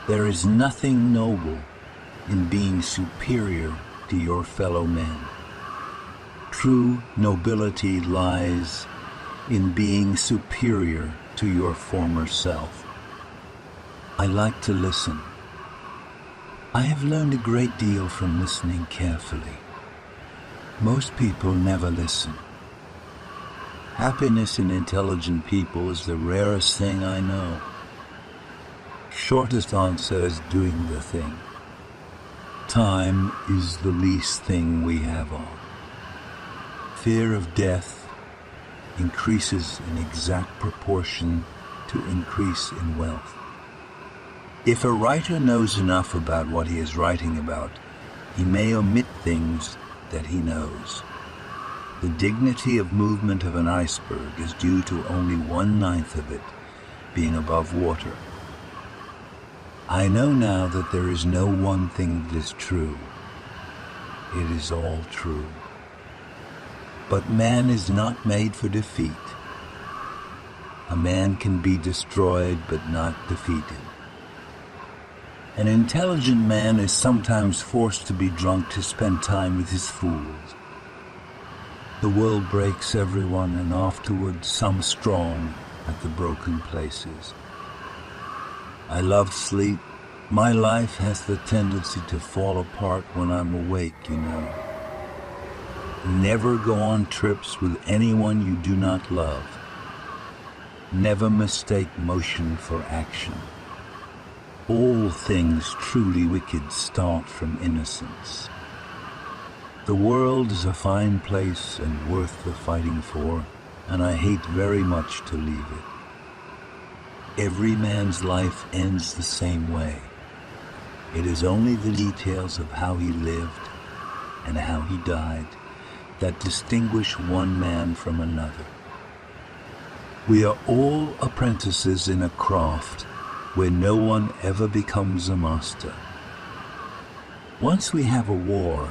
There is nothing noble in being superior to your fellow men. True nobility lies in being superior to your former self. I like to listen. I have learned a great deal from listening carefully. Most people never listen. Happiness in intelligent people is the rarest thing I know. Shortest answer is doing the thing. Time is the least thing we have on. Fear of death increases in exact proportion to increase in wealth. If a writer knows enough about what he is writing about, he may omit things that he knows. The dignity of movement of an iceberg is due to only 1/9 of it being above water. I know now that there is no one thing that is true. It is all true. But man is not made for defeat. A man can be destroyed but not defeated. An intelligent man is sometimes forced to be drunk to spend time with his fools. The world breaks everyone, and afterwards some strong at the broken places. I love sleep. My life has the tendency to fall apart when I'm awake, you know. Never go on trips with anyone you do not love. Never mistake motion for action. All things truly wicked start from innocence. The world is a fine place and worth the fighting for, and I hate very much to leave it. Every man's life ends the same way. It is only the details of how he lived and how he died that distinguish one man from another. We are all apprentices in a craft where no one ever becomes a master. Once we have a war,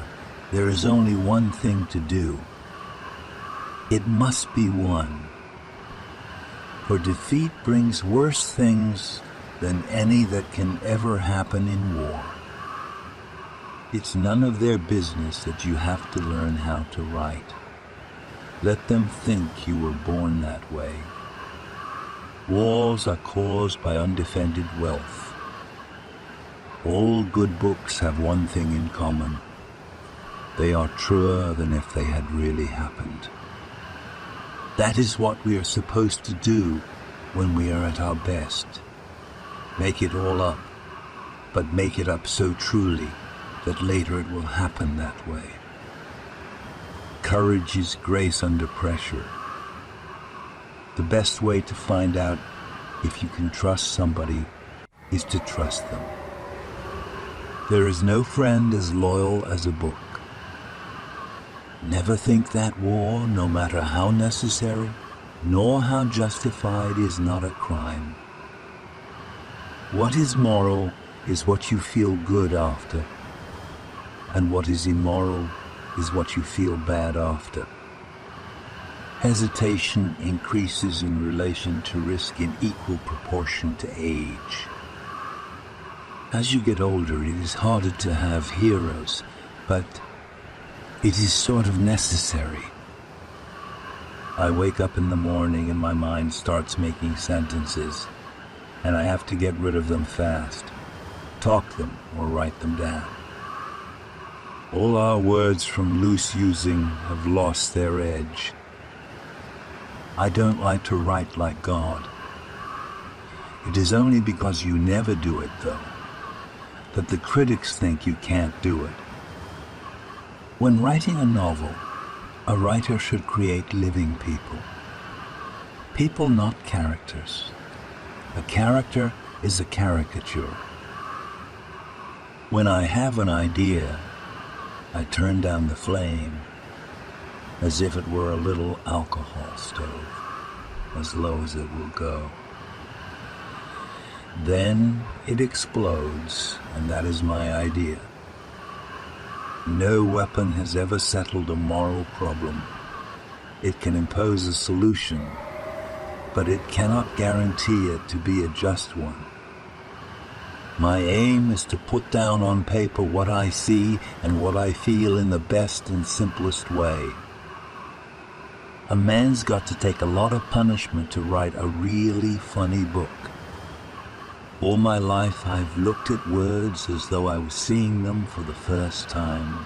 there is only one thing to do. It must be won. For defeat brings worse things than any that can ever happen in war. It's none of their business that you have to learn how to write. Let them think you were born that way. Wars are caused by undefended wealth. All good books have one thing in common. They are truer than if they had really happened. That is what we are supposed to do when we are at our best. Make it all up, but make it up so truly that later it will happen that way. Courage is grace under pressure. The best way to find out if you can trust somebody is to trust them. There is no friend as loyal as a book. Never think that war, no matter how necessary, nor how justified, is not a crime. What is moral is what you feel good after, and what is immoral is what you feel bad after. Hesitation increases in relation to risk in equal proportion to age. As you get older, it is harder to have heroes, but it is sort of necessary. I wake up in the morning and my mind starts making sentences, and I have to get rid of them fast, talk them or write them down. All our words from loose using have lost their edge. I don't like to write like God. It is only because you never do it, though, that the critics think you can't do it. When writing a novel, a writer should create living people. People, not characters. A character is a caricature. When I have an idea, I turn down the flame as if it were a little alcohol stove, as low as it will go. Then it explodes, and that is my idea. No weapon has ever settled a moral problem. It can impose a solution, but it cannot guarantee it to be a just one. My aim is to put down on paper what I see and what I feel in the best and simplest way. A man's got to take a lot of punishment to write a really funny book. All my life I've looked at words as though I was seeing them for the first time.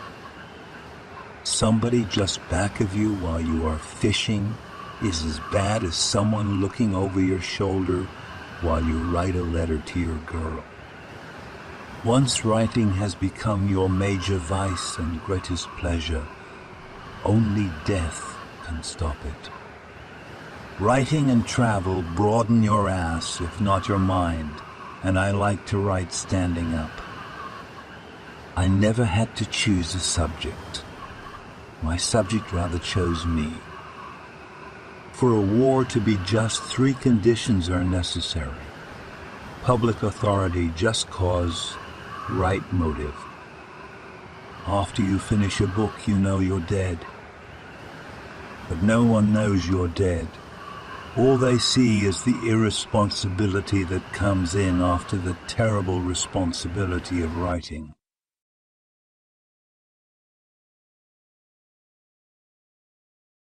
Somebody just back of you while you are fishing is as bad as someone looking over your shoulder while you write a letter to your girl. Once writing has become your major vice and greatest pleasure, only death can stop it. Writing and travel broaden your ass, if not your mind, and I like to write standing up. I never had to choose a subject. My subject rather chose me. For a war to be just, 3 conditions are necessary: public authority, just cause, right motive. After you finish a book, you know you're dead. But no one knows you're dead. All they see is the irresponsibility that comes in after the terrible responsibility of writing.